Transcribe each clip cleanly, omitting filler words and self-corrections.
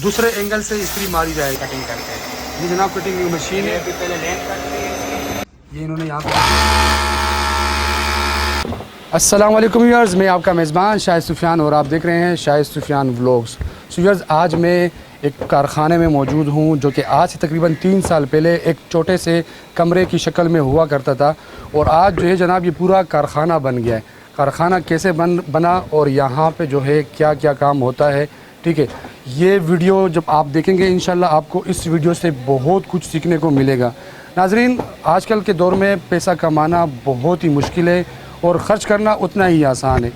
दूसरे एंगल से इस्त्री मारी जाए। कटिंग करते हैं। ये जनाब कटिंग की मशीन है। पहले लेंथ करते हैं। ये इन्होंने यहाँ पे। अस्सलाम वालेकुम व्यूअर्स, मैं आपका मेज़बान शाहिद सुफियान और आप देख रहे हैं शाहिद सुफियान व्लॉग्स। व्यूअर्स, आज मैं एक कारख़ाने में मौजूद हूँ जो कि आज से तकरीबन 3 साल पहले एक छोटे से कमरे की शक्ल में हुआ करता था और आज जो है जनाब ये पूरा कारख़ाना बन गया है। कारख़ाना कैसे बना और यहाँ पे जो है क्या क्या काम होता है, ठीक है, ये वीडियो जब आप देखेंगे इंशाल्लाह आपको इस वीडियो से बहुत कुछ सीखने को मिलेगा। नाजरीन, आजकल के दौर में पैसा कमाना बहुत ही मुश्किल है और ख़र्च करना उतना ही आसान है,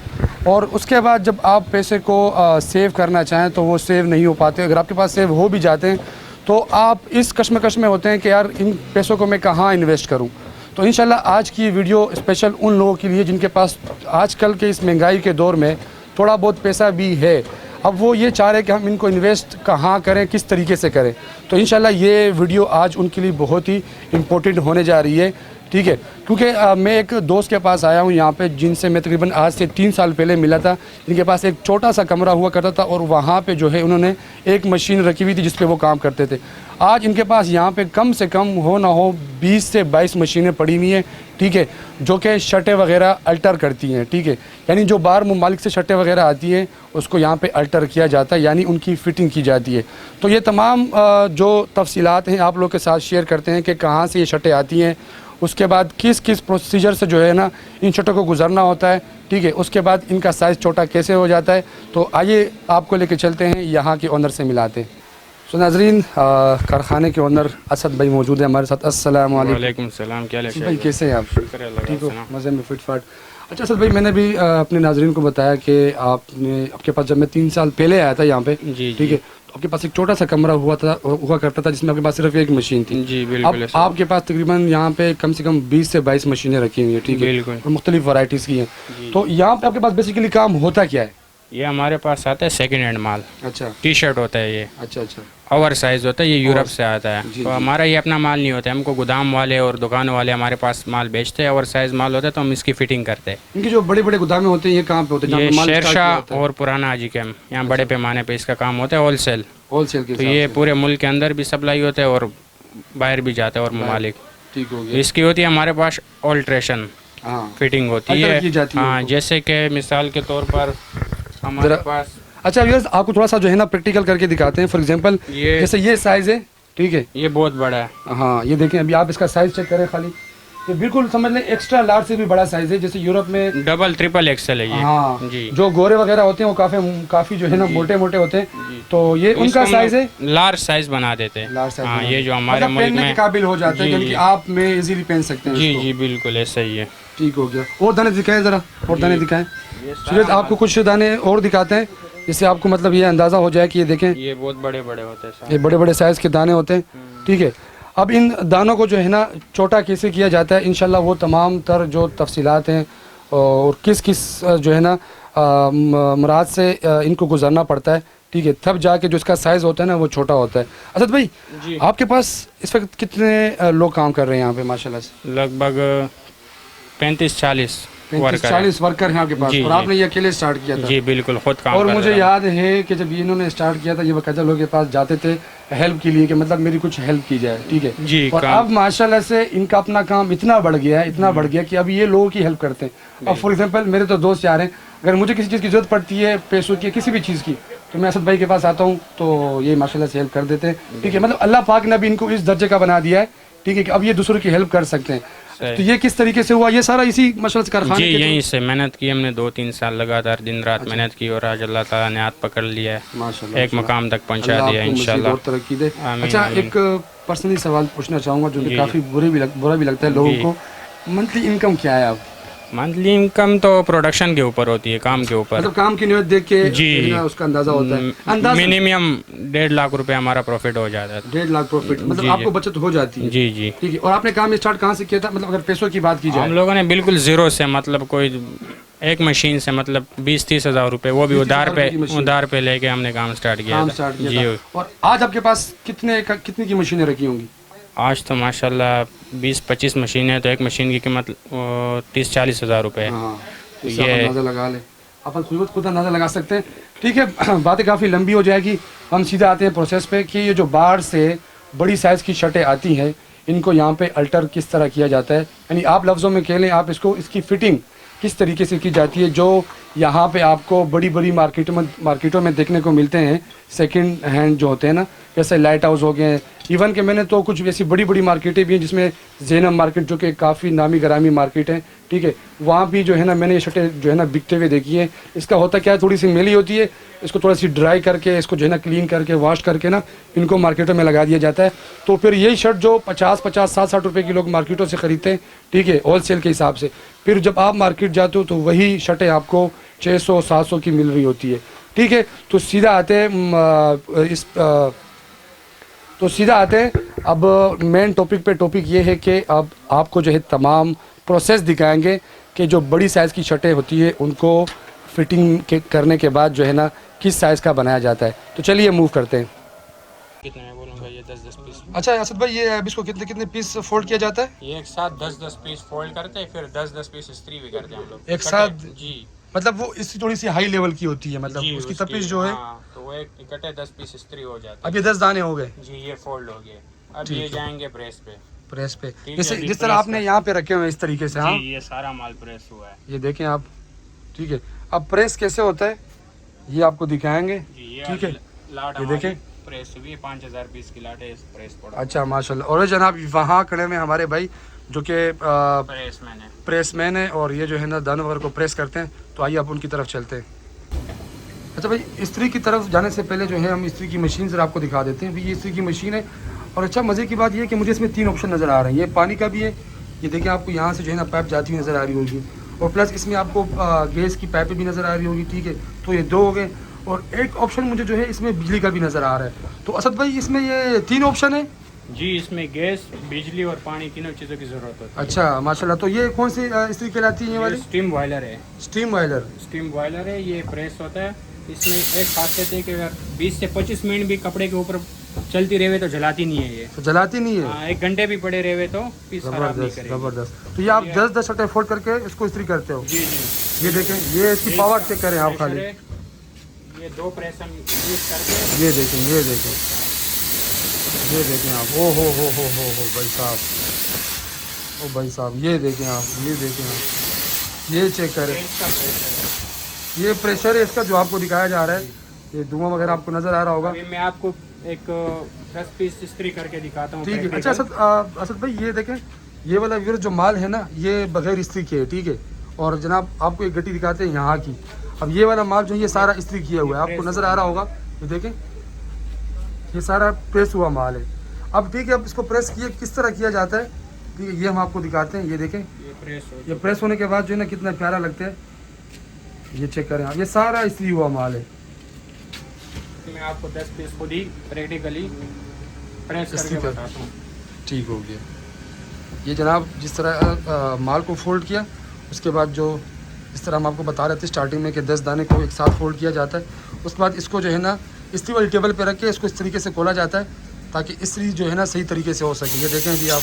और उसके बाद जब आप पैसे को सेव करना चाहें तो वो सेव नहीं हो पाते। अगर आपके पास सेव हो भी जाते हैं तो आप इस कश्मकश में होते हैं कि यार इन पैसों को मैं कहाँ इन्वेस्ट करूँ। तो इंशाल्लाह आज की वीडियो स्पेशल उन लोगों के लिए जिनके पास आजकल के इस महंगाई के दौर में थोड़ा बहुत पैसा भी है। अब वो ये चाह रहे हैं कि हम इनको इन्वेस्ट कहाँ करें, किस तरीके से करें। तो इंशाल्लाह ये वीडियो आज उनके लिए बहुत ही इम्पोर्टेंट होने जा रही है, ठीक है, क्योंकि मैं एक दोस्त के पास आया हूँ यहाँ पे जिनसे मैं तकरीबन आज से 3 साल पहले मिला था। इनके पास एक छोटा सा कमरा हुआ करता था और वहाँ पे जो है उन्होंने एक मशीन रखी हुई थी जिस पे वो काम करते थे। आज इनके पास यहाँ पे कम से कम हो ना हो 20 से 22 मशीनें पड़ी हुई हैं, ठीक है, जो कि शर्टें वगैरह अल्टर करती हैं, ठीक है, यानी जो बाहर ममालिक से शर्टें वगैरह आती हैं उसको यहाँ पे अल्टर किया जाता है, यानी उनकी फ़िटिंग की जाती है। तो ये तमाम जो तफसीलात हैं आप लोग के साथ शेयर करते हैं कि कहाँ से ये शर्टें आती हैं, उसके बाद किस किस प्रोसीजर से जो है ना इन शर्टों को गुजरना होता है, ठीक है, उसके बाद इनका साइज़ छोटा कैसे हो जाता है। तो आइए आपको लेके चलते हैं, यहाँ के ओनर से मिलाते हैं। तो नाजरीन, कारखाने के ओनर असद भाई मौजूद है हमारे साथ। अस्सलाम वालेकुम। सलाम, क्या हाल है भाई, कैसे हैं आप? ठीक हो, मज़े में, फिट फाट। अच्छा असद भाई, मैंने भी अपने नाजरीन को बताया कि आपके पास जब मैं 3 साल पहले आया था यहाँ पे, ठीक है, तो आपके पास एक छोटा सा कमरा हुआ करता था जिसमें आपके पास सिर्फ एक मशीन थी। जी बिल्कुल। अब आपके पास तकरीबन यहाँ पे कम से कम 20 से 22 मशीनें रखी हुई हैं, ठीक है, और मुख्तलिफ वैरायटीज़ की हैं। तो यहाँ पे आपके पास बेसिकली काम होता क्या है? ये हमारे पास आता है सेकंड हैंड माल। अच्छा, टी शर्ट होता है ये। अच्छा अच्छा, ओवर साइज होता है ये, यूरोप से आता है। तो हमारा ये अपना माल नहीं होता है, हमको गोदाम वाले और दुकानों वाले हमारे पास माल बेचते हैं। ओवर साइज माल होता है तो हम इसकी फिटिंग करते हैं। इनके जो बड़े बड़े गोदामें होते हैं ये कहाँ पे होते हैं? ये शेरशाह और पुराना हाजी कैम्प, यहाँ बड़े पैमाने पे इसका काम होता है, होलसेल के। तो ये पूरे मुल्क के अंदर भी सप्लाई होता है और बाहर भी जाता है और ममालिक। ठीक हो गया। इसकी होती है हमारे पास ऑल्ट्रेशन फिटिंग होती है। हाँ, जैसे कि मिसाल के तौर पर हमारे पास। अच्छा व्यूअर्स, आपको थोड़ा सा जो है ना प्रैक्टिकल करके दिखाते हैं। फॉर एग्जांपल जैसे ये साइज है, ठीक है, ये बहुत बड़ा है। हाँ, ये देखें, अभी आप इसका साइज चेक करें खाली, ये बिल्कुल समझ लें एक्स्ट्रा लार्ज से भी बड़ा साइज है। जैसे यूरोप में डबल ट्रिपल एक्सेल है ये। हाँ जी, जो गोरे वगैरह होते हैं वो काफी जो है ना मोटे मोटे होते हैं, तो ये उनका साइज है, लार्ज साइज बना देते हैं। Large size. हाँ, ये जो हमारे मुल्क में काबिल हो जाता है क्योंकि आप में इजीली पहन सकते हैं। जी जी बिल्कुल ऐसा ही है। ठीक हो गया। और दाने दिखाएं जरा, और दाने दिखाएं। सूरज, आपको कुछ दाने और दिखाते हैं जिससे आपको मतलब ये अंदाज़ा हो जाए कि ये देखें, ये बहुत बड़े बड़े होते हैं, ये बड़े बड़े साइज़ के दाने होते हैं, ठीक है। अब इन दानों को जो है ना छोटा कैसे किया जाता है, इंशाल्लाह वो तमाम तर जो तफसीलात हैं और किस किस जो है ना मुराद से इनको गुजरना पड़ता है, ठीक है, तब जाके जो इसका साइज़ होता है ना वो छोटा होता है। असद भाई, आपके पास इस वक्त कितने लोग काम कर रहे हैं यहाँ पे माशाल्लाह से? लगभग 35-40 वर्कर हैं आपके पास, और आपने ये अकेले स्टार्ट किया था? जी बिल्कुल, खुद काम। और मुझे याद है कि जब इन्होंने स्टार्ट किया था ये बाकायदा लोगों के पास जाते थे हेल्प के लिए कि मतलब मेरी कुछ हेल्प की जाए, ठीक है जी। और अब माशाल्लाह से इनका अपना काम इतना बढ़ गया है, इतना बढ़ गया कि अब ये लोगों की हेल्प करते हैं। अब फॉर एग्जांपल मेरे तो दोस्त यार हैं, अगर मुझे किसी चीज़ की जरूरत पड़ती है, पैसों की, किसी भी चीज़ की, तो मैं असद भाई के पास आता हूँ तो ये माशाल्लाह से हेल्प कर देते हैं, ठीक है। मतलब अल्लाह पाक ने भी इनको इस दर्जे का बना दिया है, ठीक है, कि अब ये दूसरों की हेल्प कर सकते हैं। तो ये किस तरीके से हुआ? ये सारा इसी माशाल्लाह से कारखाने जी यहीं से मेहनत की हमने, 2-3 साल लगातार दिन रात मेहनत की और आज अल्लाह ताला ने हाथ पकड़ लिया है, माशाल्लाह एक मकाम तक पहुंचा दिया इंशाल्लाह। तरक्की दे। अच्छा, एक पर्सनली सवाल पूछना चाहूँगा जो कि काफ़ी बुरा भी लगता है लोगों को, मंथली इनकम क्या है? आप मंथली इनकम तो प्रोडक्शन के ऊपर होती है, काम के ऊपर, मतलब काम की नियत देख के जी उसका अंदाजा होता है। मिनिमम 1.5 लाख रुपए हमारा प्रॉफिट हो जाता है। 1.5 लाख प्रॉफिट, मतलब आपको बचत हो जाती है? जी जी, ठीक है। और आपने काम स्टार्ट कहाँ से किया था? मतलब अगर पैसों की बात की जाए, हम लोगों ने बिल्कुल जीरो से, मतलब कोई एक मशीन से, मतलब 20-30 हज़ार रुपए, वो भी उधार पे लेके हमने काम स्टार्ट किया जी। और आज आपके पास कितनी की मशीनें रखी होंगी? आज तो माशाल्लाह 20-25 मशीनें, तो एक मशीन की कीमत 30-40 हज़ार रुपये है। तो ये अंदाज़ा लगा ले। अपन खुद अंदाज़ा लगा सकते हैं। ठीक है, बातें काफ़ी लंबी हो जाएगी, हम सीधा आते हैं प्रोसेस पे कि ये जो बाहर से बड़ी साइज़ की शर्टें आती हैं इनको यहाँ पे अल्टर किस तरह किया जाता है, यानी आप लफ्ज़ों में कह लें आप इसकी फ़िटिंग किस तरीके से की जाती है, जो यहाँ पे आपको बड़ी बड़ी मार्केटों में देखने को मिलते हैं सेकंड हैंड जो होते हैं ना, जैसे लाइट हाउस हो गए। इवन के मैंने तो कुछ ऐसी बड़ी बड़ी मार्केटें भी हैं जिसमें ज़ैनब मार्केट जो कि काफ़ी नामी गरामी मार्केट है, ठीक है, वहाँ भी जो है ना मैंने ये शर्टें जो है ना बिकते हुए देखी हैं। इसका होता क्या है, थोड़ी सी मेली होती है, इसको थोड़ा सी ड्राई करके इसको जो है ना क्लीन करके वॉश करके ना इनको मार्केटों में लगा दिया जाता है। तो फिर यही शर्ट जो 50-50 60-60 रुपये की लोग मार्केटों से ख़रीदते हैं, ठीक है, होल सेल के हिसाब से, फिर जब आप मार्केट जाते हो तो वही शर्टें आपको 600-700 की मिल रही होती है। ठीक है, तो सीधा आते हैं अब मेन टॉपिक पे। टॉपिक ये है कि अब आपको जो है तमाम प्रोसेस दिखाएंगे कि जो बड़ी साइज़ की शर्टें होती है उनको फिटिंग करने के बाद जो है ना किस साइज़ का बनाया जाता है। तो चलिए मूव करते हैं। कितने में बोलूँगा, ये 10-10 पीस। अच्छा असद भाई, ये अब इसको कितने कितने पीस फोल्ड किया जाता है? ये एक साथ 10-10 पीस फोल्ड करते हैं, फिर 10-10 पीस इस्त्री भी करते हैं हम लोग एक साथ? जी, मतलब वो इसकी थोड़ी सी हाई लेवल की होती है, मतलब जी, उसकी तपिश जो है। हाँ, तो वो एक इकट्ठे 10 पीस इस्त्री हो जाते अब ये 10 दाने हो गए हैं जी, ये फोल्ड हो गए। अब ठीक ये है। जाएंगे प्रेस पे। प्रेस पे, ठीक जैसे है, जिस तरह प्रेस आपने का। यहाँ पे रखे हुए हैं इस तरीके से। हाँ, जी, ये सारा माल प्रेस हुआ है। ये देखें आप, ठीक है। अब प्रेस कैसे होता है ये आपको दिखाएंगे, जी, ये ठीक है। लाट ये हमारी देखें, प्रेस हुई है, 5000 पीस की लाट है, इस प्रेस पड़ा। अच्छा माशाल्लाह। और ये जनाब वहाँ खड़े में हमारे भाई जो कि प्रेसमैन है और ये जो है ना दानों वगैरह को प्रेस करते हैं। तो आइए आप उनकी तरफ चलते हैं। अच्छा भाई, इस्त्री की तरफ जाने से पहले जो है हम इस्त्री की मशीन ज़रा आपको दिखा देते हैं। ये इस्त्री की मशीन है और अच्छा मज़े की बात ये है कि मुझे इसमें 3 ऑप्शन नज़र आ रहे हैं। ये पानी का भी है, ये देखिए आपको यहाँ से जो है ना पाइप जाती हुई नज़र आ रही होगी, और प्लस इसमें आपको गैस की पाइपें भी नज़र आ रही होगी, ठीक है। तो ये 2 हो गए, और एक ऑप्शन मुझे जो है इसमें बिजली का भी नज़र आ रहा है। तो असद भाई इसमें ये 3 ऑप्शन है जी, इसमें गैस, बिजली और पानी तीनों चीज़ों की ज़रूरत होती है। अच्छा माशाल्लाह। तो ये कौन सी इस्त्री कहलाती है ये वाली? स्टीम बॉयलर है। स्टीम बॉयलर है, ये प्रेस होता है। इसमें एक खासियत है कि अगर 20 से 25 मिनट भी कपड़े के ऊपर चलती रहे तो जलाती नहीं है ये। तो जलाती नहीं है? हाँ, 1 घंटे भी पड़े रहे तो पीस खराब नहीं करेगी। ज़बरदस्त। तो ये आप 10-10 शर्टें फोल्ड करके इसको इस्त्री करते हो? जी जी। ये देखें, ये इसकी पावर चेक करें आप खाली। ये 2 प्रेस हम यूज करके, ये देखें आप, ओ हो भाई साहब, ओ भाई साहब, ये देखें आप, ये चेक करें, ये प्रेशर है इसका जो आपको दिखाया जा रहा है। ये धुआं वगैरह आपको नज़र आ रहा होगा। अभी मैं आपको एक 10 पीस इस्त्री करके दिखाता हूँ। ठीक है। अच्छा असद भाई, ये देखें, ये वाला व्यूअर जो माल है ना ये बगैर इस्त्री के है, ठीक है। और जनाब आपको एक गट्टी दिखाते हैं यहाँ की। अब ये वाला माल जो है ये सारा इस्त्री किया हुआ है, आपको नज़र आ रहा होगा। ये देखें, ये सारा प्रेस हुआ माल है। अब ठीक है, अब इसको प्रेस किस तरह किया जाता है, ठीक है, ये हम आपको दिखाते हैं। ये देखें, ये प्रेस होने के बाद जो है ना कितना प्यारा लगता है। ये चेक करें आप, ये सारा इस्त्री हुआ माल है। मैं आपको 10 पीस खुद ही प्रैक्टिकली प्रेस करके बताता हूँ। ठीक हो गया। ये जनाब जिस तरह माल को फोल्ड किया, उसके बाद जो इस तरह हम आपको बता रहे थे स्टार्टिंग में कि 10 दाने को एक साथ फोल्ड किया जाता है। उसके बाद इसको जो है ना इस्त्री वाली टेबल पे रख के इसको इस तरीके से खोला जाता है ताकि इस्त्री जो है ना सही तरीके से हो सके। ये देखें अभी आप,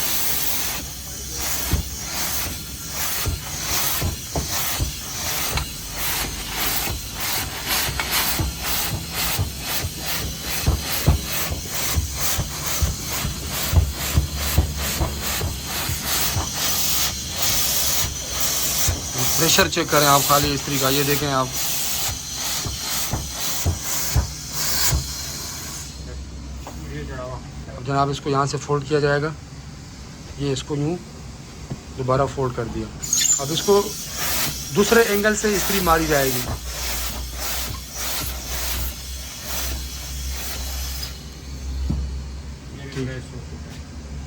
प्रेशर चेक करें आप खाली इस्त्री का। ये देखें आप, अब जनाब इसको यहाँ से फोल्ड किया जाएगा। ये इसको यूँ दोबारा फोल्ड कर दिया। अब इसको दूसरे एंगल से इस्त्री मारी जाएगी।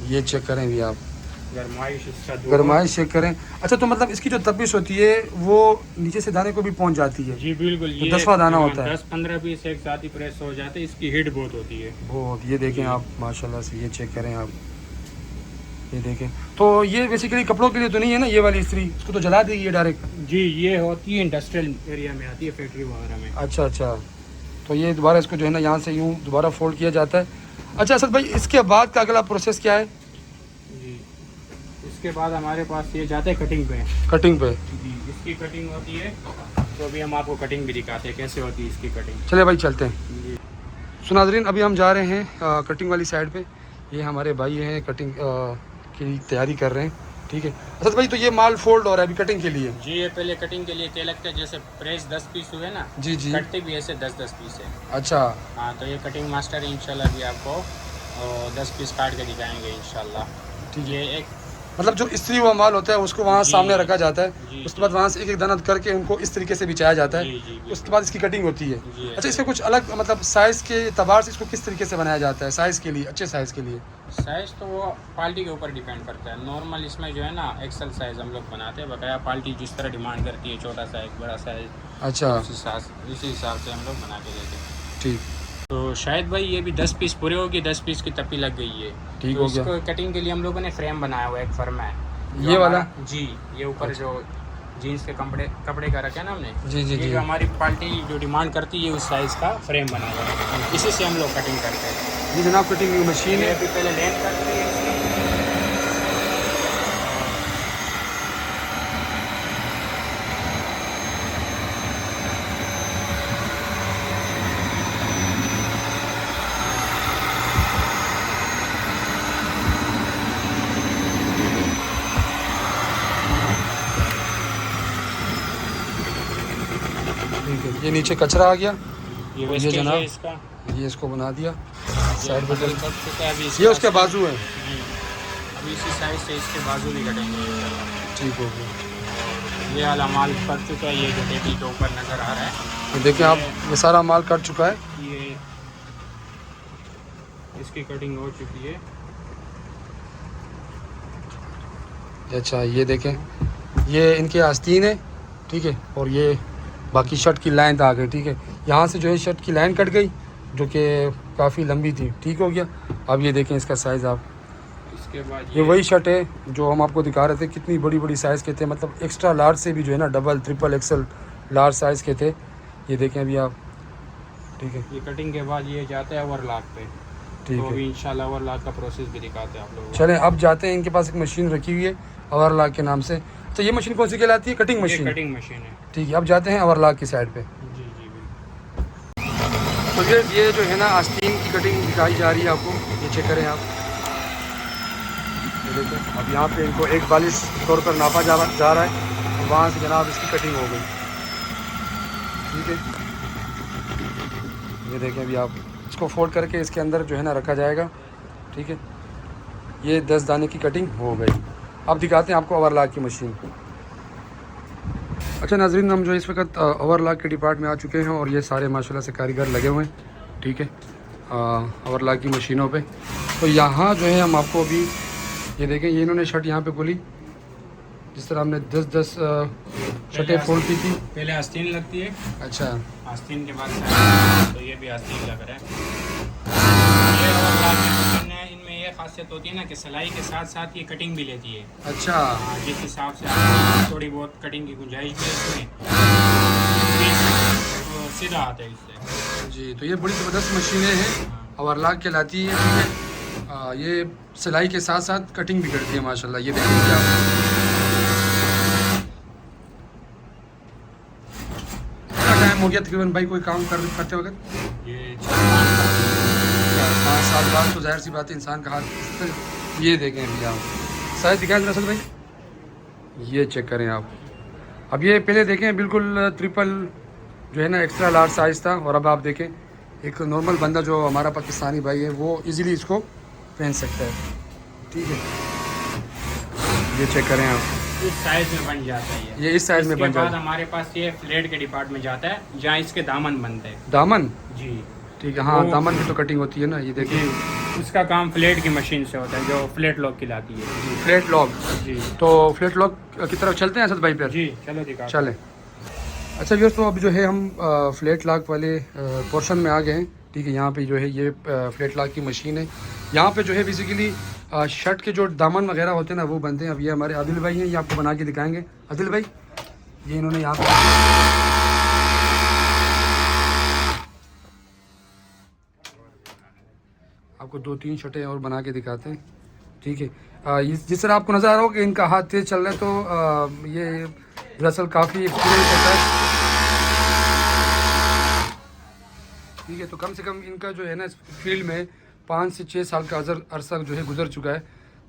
ये चेक करें भी आप, गरमाइश चेक करें। अच्छा, तो मतलब इसकी जो तपिश होती है वो नीचे से दाने को भी पहुंच जाती है? जी बिल्कुल। तो 10वां दाना होता है? 10-15 पीस एक साथ ही प्रेस हो जाते हैं। इसकी हीट बहुत होती है बहुत। ये देखें आप माशाल्लाह से, ये चेक करें आप, ये देखें। तो ये बेसिकली कपड़ों के लिए तो नहीं है ना ये वाली इस्त्री? इसको तो जला देगी ये डायरेक्ट? जी, ये होती है इंडस्ट्रियल एरिया में आती है, फैक्ट्री वगैरह में। अच्छा, तो ये दोबारा इसको जो है ना यहाँ से यूँ दोबारा फोल्ड किया जाता है। अच्छा असद भाई, इसके बाद का अगला प्रोसेस क्या है? जी, इसके बाद हमारे पास ये जाता है कटिंग पे। कटिंग पे? जी, इसकी कटिंग होती है तो अभी हम आपको कटिंग भी दिखाते हैं कैसे होती है इसकी कटिंग। चले भाई चलते हैं। जी। सो नाज़रीन अभी हम जा रहे हैं कटिंग वाली साइड पे। ये हमारे भाई हैं कटिंग की तैयारी कर रहे हैं, ठीक है। असद भाई तो ये माल फोल्ड हो रहा है अभी कटिंग के लिए? जी, ये पहले कटिंग के लिए तेल लगता है, जैसे प्रेस 10 पीस हुए ना, जी जी। कटते भी ऐसे 10-10 पीस है। अच्छा हाँ, तो ये कटिंग मास्टर है, इंशाल्लाह भी आपको 10 पीस काट के दिखाएंगे इंशाल्लाह। ठीक है। ये एक मतलब जो इस्त्री हुआ माल होता है उसको वहाँ जी, सामने रखा जाता है, जी, उसके बाद वहाँ से एक एक दाना करके उनको इस तरीके से बिछाया जाता है, जी, जी, बिल्कुल। उसके बाद इसकी कटिंग होती है। जी, अच्छा इसका कुछ अलग मतलब साइज़ के एतबार से इसको किस तरीके से बनाया जाता है साइज़ के लिए, अच्छे साइज़ के लिए? साइज़ तो वो पार्टी के ऊपर डिपेंड करता है। नॉर्मल इसमें जो है ना एक्सल साइज़ हम लोग बनाते हैं, बकाया पार्टी जिस तरह डिमांड करती है, छोटा साइज़ बड़ा साइज़, अच्छा उसी हिसाब से हम लोग बना के देते हैं। ठीक। तो शायद भाई ये भी 10 पीस पूरे होगी, 10 पीस की तपी लग गई है। ठीक तो हो गया। इसको कटिंग के लिए हम लोगों ने फ्रेम बनाया हुआ है, एक फर्मा है ये वाला? जी, ये ऊपर जो जीन्स के कपड़े का रखा है ना हमने, जी जी ये जी। जो हमारी पार्टी जो डिमांड करती है उस साइज़ का फ्रेम बना हुआ है, इसी से हम लोग कटिंग करते हैं। ये जनाब कटिंग की मशीन ये है। अभी पहले लेंथ करती है इसकी। ठीक है, ये नीचे कचरा आ गया, ये ये वेस्टेज जनाब है इसका, ये इसको बना दिया ये साइड पे। बदल कट चुका है अभी ये उसके बाजू है। जी, अभी इसी साइड से इसके बाजू भी कटेंगे इंशाल्लाह। ठीक हो गया। ये वाला माल कट चुका है, ये जो टेबल के ऊपर नज़र आ रहा है, ये देखिए आप, ये सारा माल कट चुका है। ये इसकी कटिंग हो चुकी है। अच्छा ये देखें, ये इनके आस्तीन है, ठीक है, और ये बाकी शर्ट की लाइन आ गई, ठीक है। यहाँ से जो है शर्ट की लाइन कट गई जो कि काफ़ी लंबी थी, ठीक हो गया। अब ये देखें इसका साइज़ आप, इसके बाद ये वही शर्ट है जो हम आपको दिखा रहे थे, कितनी बड़ी बड़ी साइज़ के थे, मतलब एक्स्ट्रा लार्ज से भी जो है ना double triple axle large size के थे। ये देखें अभी आप, ठीक है ये कटिंग के बाद ये जाता है ओवरलॉक पे, ठीक तो है। अभी इंशाल्लाह ओवरलॉक का प्रोसेस भी दिखाते हैं आप लोगों को। चलें अब जाते हैं, इनके पास एक मशीन रखी हुई है ओवरलॉक के नाम से। तो ये मशीन कौन सी कहलाती है? कटिंग ये मशीन। कटिंग मशीन है। ठीक है, अब जाते हैं ओवरलॉक की साइड पे। जी जी बिल्कुल। तो ये जो है ना आस्तीन की कटिंग दिखाई जा रही है आपको, ये चेक करें आप, ये देखो। अब यहाँ पे इनको 1/42 तौर पर नापा जा रहा है, और वहाँ से जनाब इसकी कटिंग हो गई, ठीक है। ये देखें अभी आप, इसको फोल्ड करके इसके अंदर जो है ना रखा जाएगा, ठीक है। ये 10 दाने की कटिंग हो गई। अब दिखाते हैं आपको ओवरलॉक की मशीन। अच्छा नाजरीन, हम जो इस वक्त ओवरलॉक के डिपार्ट में आ चुके हैं, और ये सारे माशाल्लाह से कारीगर लगे हुए हैं, ठीक है, ओवरलॉक की मशीनों पे। तो यहाँ जो है हम आपको अभी ये देखें, ये इन्होंने शर्ट यहाँ पे खोली, जिस तरह हमने 10-10 शर्टें फोल्ड की थी। पहले आस्तीन लगती है, अच्छा आस्तीन के बाद तो ये भी आस्तीन लग रहा है। ये ओवरलॉक की मशीन है, इनमें ये खासियत होती है ना कि सिलाई के साथ साथ ये कटिंग भी लेती है। अच्छा हाँ, जिस हिसाब से आपको थोड़ी बहुत कटिंग की गुंजाइश भी है इसमें, तो सीधा आता है इससे। जी। तो ये बड़ी ज़बरदस्त मशीनें हैं, ओवरलॉक कहलाती है, ठीक है। ये सिलाई के साथ साथ कटिंग भी करती है माशाल्लाह। ये देखिए आप, कितना टाइम हो गया तकरीबन भाई कोई काम करते वक्त? ये 5-7 बार, तो जाहिर सी बात है इंसान का हाथ। ये देखें अभी आप, साइज दिखाएं दरअसल भाई, ये चेक करें आप। अब ये पहले देखें बिल्कुल ट्रिपल जो है ना एक्स्ट्रा लार्ज साइज़ था, और अब आप देखें एक नॉर्मल बंदा जो हमारा पाकिस्तानी भाई है वो इजीली इसको पहन सकता है, ठीक है। ये चेक करें आप, इस साइज में बन जाता है ये इस साइज में बन इसके बाद जाता है। हमारे पास ये फ्लेट के डिपार्टमेंट जाता है, जहाँ इसके दामन बनते हैं। दामन, जी ठीक है, हाँ वो- दामन की तो कटिंग होती है ना, ये देखिए जी, उसका काम फ्लेट की मशीन से होता है, जो फ्लेट लॉक कहलाती है। Flat lock. जी तो फ्लैट लॉक की तरफ चलते हैं असद भाई पर? जी, चलो दिखा। चलें। अच्छा व्यूअर्स, तो अब जो है हम फ्लैट लॉक वाले पोर्शन में आ गए हैं, ठीक है। यहाँ पे जो है ये फ्लैट लॉक की मशीन है। यहाँ पे जो है बेसिकली शर्ट के जो दामन वगैरह होते हैं ना वो बनते हैं। अब ये हमारे आदिल भाई हैं, ये आपको बना के दिखाएंगे। आदिल भाई, ये इन्होंने यहाँ पे आपको 2-3 शर्टें और बना के दिखाते हैं, ठीक है। जिस तरह आपको नज़र आ रहा हो कि इनका हाथ तेज़ चल रहा है, तो ये दरअसल काफ़ी एक्सपीरियंस होता है। ठीक है। तो कम से कम इनका जो है ना इस फील्ड में 5 से 6 साल का अरसा जो है गुजर चुका है,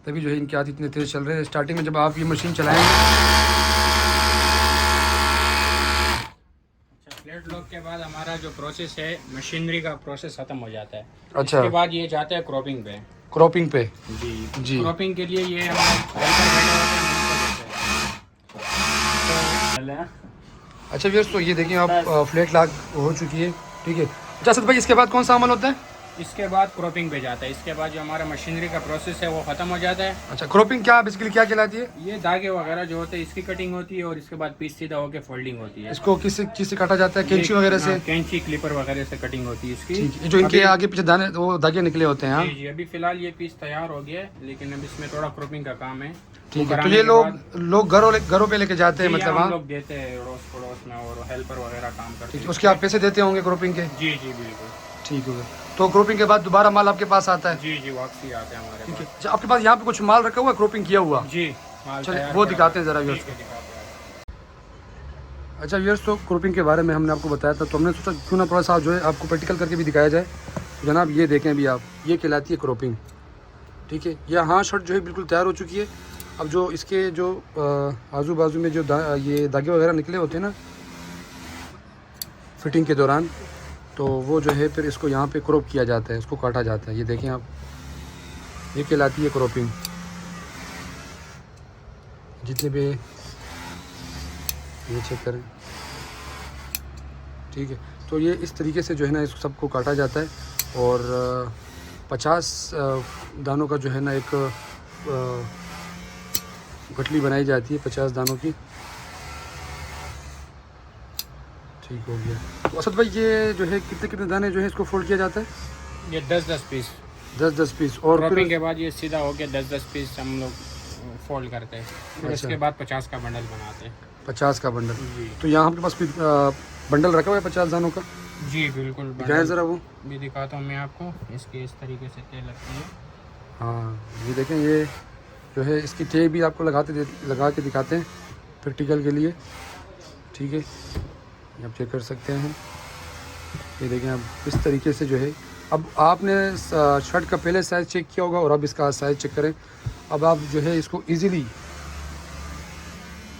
तभी जो है इनके हाथ इतने तेज़ चल रहे हैं। स्टार्टिंग में जब आप ये मशीन चलाएंगे, फ्लैट लॉक के बाद हमारा जो प्रोसेस है, मशीनरी का प्रोसेस खत्म हो जाता है। अच्छा। इसके बाद ये जाता है क्रॉपिंग पे। क्रॉपिंग पे? जी जी। क्रॉपिंग के लिए ये हमारे अच्छा व्यर्स, तो ये देखिए आप फ्लैट लॉक हो चुकी है, ठीक है। अच्छा असद भाई, इसके बाद कौन सा अमल होता है? इसके बाद क्रॉपिंग पे जाता है। इसके बाद जो हमारा मशीनरी का प्रोसेस है वो ख़त्म हो जाता है। अच्छा, क्रॉपिंग क्या बेसिकली क्या कहलाती है? ये धागे वगैरह जो होते हैं इसकी कटिंग होती है और इसके बाद पीस सीधा होकर फोल्डिंग होती है। इसको किस चीज़ से काटा जाता है? कैंची वगैरह से? कैंची, क्लिपर वगैरह से कटिंग होती है इसकी। ठीक है। जो इनके आगे पीछे दाने वो धागे निकले होते हैं, हाँ? जी जी, अभी फिलहाल ये पीस तैयार हो गया है, लेकिन अब इसमें थोड़ा क्रॉपिंग का काम है। ठीक है। तो ये लोग घरों पे लेके जाते हैं, मतलब? हाँ, लोग देते हैं अड़ोस पड़ोस में और हेल्पर वगैरह काम करते हैं। उसके आप पैसे देते होंगे क्रॉपिंग के? जी जी बिल्कुल। ठीक है। तो क्रॉपिंग के बाद दोबारा माल आपके पास आता है? जी जी, वापसी आते हैं हमारे ठीक है। पास। अच्छा, आपके पास यहाँ पे कुछ माल रखा हुआ है क्रॉपिंग किया हुआ? जी, माल चलिए तैयार वो करा दिखाते हैं ज़रा हुआ है। व्यूअर्स ठीक है, को। दिखाते हैं। अच्छा व्यूअर्स, तो क्रॉपिंग के बारे में हमने आपको बताया था, तो हमने सोचा क्यों ना थोड़ा सा जो है आपको प्रैक्टिकल करके भी दिखाया जाए। तो जनाब ये देखें अभी आप, ये कहलाती है क्रॉपिंग, ठीक है। यह हाँ शर्ट जो है बिल्कुल तैयार हो चुकी है। अब जो इसके जो आजू बाजू में जो ये धागे वगैरह निकले होते हैं ना फिटिंग के दौरान, तो वो जो है फिर इसको यहाँ पे क्रॉप किया जाता है, इसको काटा जाता है। ये देखें आप, ये कहलाती है क्रॉपिंग। जितने भी ये चेक करें, ठीक है। तो ये इस तरीके से जो है ना इस सबको काटा जाता है और 50 दानों का जो है ना एक गठली बनाई जाती है, 50 दानों की। ठीक हो गया। तो असद भाई, ये जो है कितने कितने दाने जो है इसको फोल्ड किया जाता है? ये 10-10 पीस। 10-10 पीस। और क्रॉपिंग के बाद ये सीधा हो गया 10-10 पीस हम लोग फोल्ड करते हैं। फिर अच्छा। इसके बाद 50 का बंडल बनाते हैं। 50 का बंडल? जी तो यहाँ आपके पास बंडल रखा हुआ है 50 दानों का? जी बिल्कुल। दिखाएं ज़रा वो भी दिखाता हूँ मैं आपको। इसके इस तरीके से तेल लगती है। हाँ, ये देखें, ये जो है इसकी टे भी आपको लगा के दिखाते हैं प्रैक्टिकल के लिए, ठीक है। ये आप चेक कर सकते हैं। ये देखें आप, इस तरीके से जो है, अब आपने शर्ट का पहले साइज़ चेक किया होगा और अब इसका साइज़ चेक करें। अब आप जो है इसको इजीली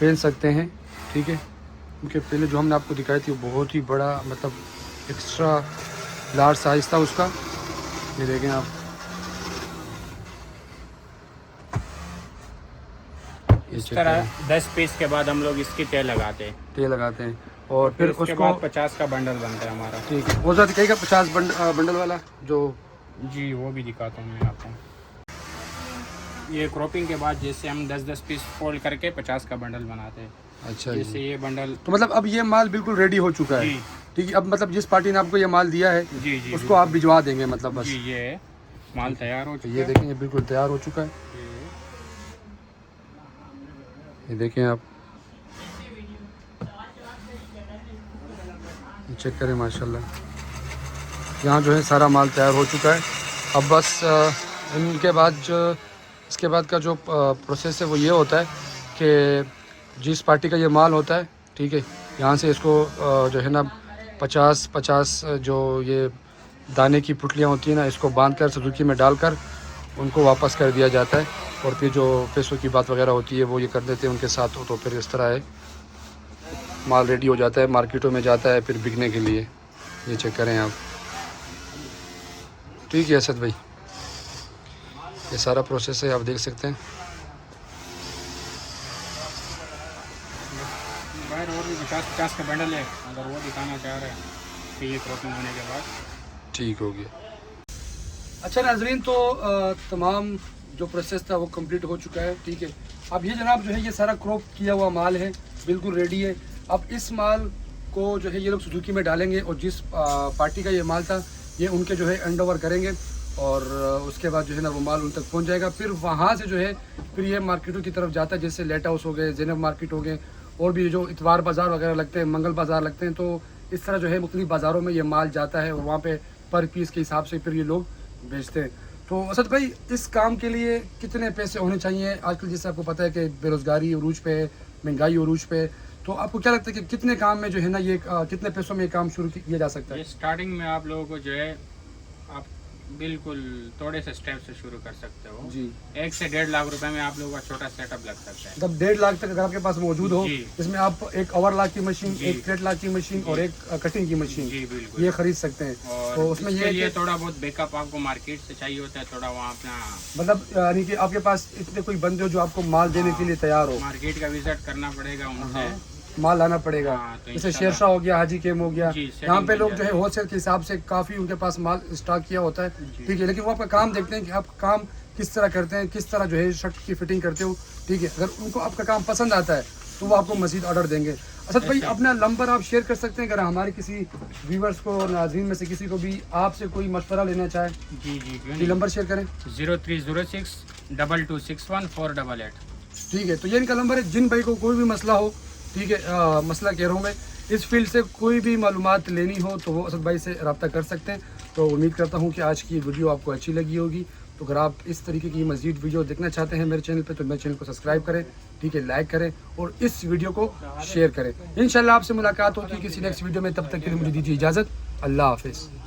पहन सकते हैं, ठीक है। क्योंकि पहले जो हमने आपको दिखाई थी वो बहुत ही बड़ा, मतलब एक्स्ट्रा लार्ज साइज़ था उसका। ये देखें आप, इस तरह 10 पीस के बाद हम लोग इसकी तेल लगाते हैं। तेल लगाते हैं और फिर उसके उसको बाद 50 का बंडल बनता है हमारा। ठीक है। वो ज़रा दिखाएगा 50 बंडल वाला जो? जी वो भी दिखाता हूँ मैं आपको। ये क्रॉपिंग के बाद जैसे हम 10-10 पीस फोल्ड करके 50 का बंडल बनाते हैं। अच्छा जैसे जी। ये बंडल, तो मतलब अब ये माल बिल्कुल रेडी हो चुका है? जी ठीक है। अब मतलब जिस पार्टी ने आपको ये माल दिया है जी जी उसको आप भिजवा देंगे, मतलब बस? जी, ये माल तैयार हो तो चुका ये है। देखें, ये बिल्कुल तैयार हो चुका है। ये देखें आप, ये चेक करें, माशाल्लाह यहाँ जो है सारा माल तैयार हो चुका है। अब बस इनके बाद इसके बाद का जो प्रोसेस है वो ये होता है कि जिस पार्टी का ये माल होता है, ठीक है, यहाँ से इसको जो है ना 50-50 जो ये दाने की पुटलियाँ होती हैं ना, इसको बांधकर सुजुकी में डालकर उनको वापस कर दिया जाता है। और फिर जो पैसों की बात वगैरह होती है वो ये कर देते हैं उनके साथ। तो फिर इस तरह है, माल रेडी हो जाता है, मार्केटों में जाता है फिर बिकने के लिए। ये चेक करें आप, ठीक है असद भाई, ये सारा प्रोसेस है, आप देख सकते हैं। बाहर और भी 50-50 का बंडल है, अगर वो दिखाना चाह रहे हैं तो ये क्रॉपिंग होने के बाद ठीक हो गया। अच्छा नाजरीन, तो तमाम जो प्रोसेस था वो कंप्लीट हो चुका है, ठीक है। अब ये जनाब जो है ये सारा क्रॉप किया हुआ माल है, बिल्कुल रेडी है। अब इस माल को जो है ये लोग सुजुकी में डालेंगे और जिस पार्टी का ये माल था ये उनके जो है हैंड ओवर करेंगे और उसके बाद जो है ना वो माल उन तक पहुंच जाएगा। फिर वहाँ से जो है फिर ये मार्केटों की तरफ जाता है, जैसे लेट हाउस हो गए, ज़ैनब मार्केट हो गए, और भी जो इतवार बाज़ार वगैरह लगते हैं, मंगल बाज़ार लगते हैं। तो इस तरह जो है मुख्तलिफ बाज़ारों में ये माल जाता है और वहाँ पे पर पीस के हिसाब से फिर ये लोग बेचते हैं। तो असद भाई, इस काम के लिए कितने पैसे होने चाहिए आजकल? जैसे आपको पता है कि बेरोज़गारी उरूज पे है, महंगाई उरूज पे, तो आपको क्या लगता है कि कितने काम में जो है ना ये कितने पैसों में ये काम शुरू किया जा सकता ये है? स्टार्टिंग में आप लोगों को जो है आप बिल्कुल थोड़े से स्टेप से शुरू कर सकते हो। जी 1 से 1.5 लाख रुपए में आप लोगों का छोटा सेटअप लग सकता है। मतलब 1.5 लाख तक अगर आपके पास मौजूद हो, जी। इसमें आप एक ओवरलॉक की मशीन, जी। एक थ्रेड लॉक की मशीन और एक कटिंग की मशीन जी बिल्कुल। ये खरीद सकते हैं। और तो उसमें इसके ये लिए कि थोड़ा बहुत बैकअप आपको मार्केट से चाहिए होता है, थोड़ा वहाँ अपना मतलब यानी कि आपके पास इतने कोई बंदे हो जो आपको माल देने के लिए तैयार हो, मार्केट का विजिट करना पड़ेगा उनसे। माल लाना पड़ेगा। हाँ, तो जैसे इंशाल्लाह। शेरशाह हो गया, हाजी केम हो गया, जी, setting यहाँ पे मिल लोग जो है जाती है। होलसेल के हिसाब से काफ़ी उनके पास माल स्टॉक किया होता है, जी। ठीक है। लेकिन वो आपका काम देखते हैं कि आप काम किस तरह करते हैं, किस तरह जो है शर्ट की फिटिंग करते हो, ठीक है। अगर उनको आपका काम पसंद आता है तो वो आपको मज़ीद ऑर्डर देंगे। असद भाई अपना नंबर आप शेयर कर सकते हैं अगर हमारे किसी व्यूवर्स को, नाज़रीन में से किसी को भी आपसे कोई मशवरा लेना चाहे, जी जी क्यों ये नहीं। नंबर शेयर करें। 0306 2261 488। ठीक है, तो ये इनका नंबर है। जिन भाई को कोई भी मसला हो, ठीक है, मसला कह रहा हूँ मैं, इस फील्ड से कोई भी मालूमात लेनी हो तो वो असद भाई से रब्ता कर सकते हैं। तो उम्मीद करता हूँ कि आज की वीडियो आपको अच्छी लगी होगी। तो अगर आप इस तरीके की मज़ीद वीडियो देखना चाहते हैं मेरे चैनल पे तो मेरे चैनल को सब्सक्राइब करें, ठीक है, लाइक करें और इस वीडियो को शेयर करें। इंशाल्लाह आपसे मुलाकात होती है किसी नेक्स्ट वीडियो में, तब तक के लिए मुझे दीजिए इजाज़त। अल्लाह हाफिज़।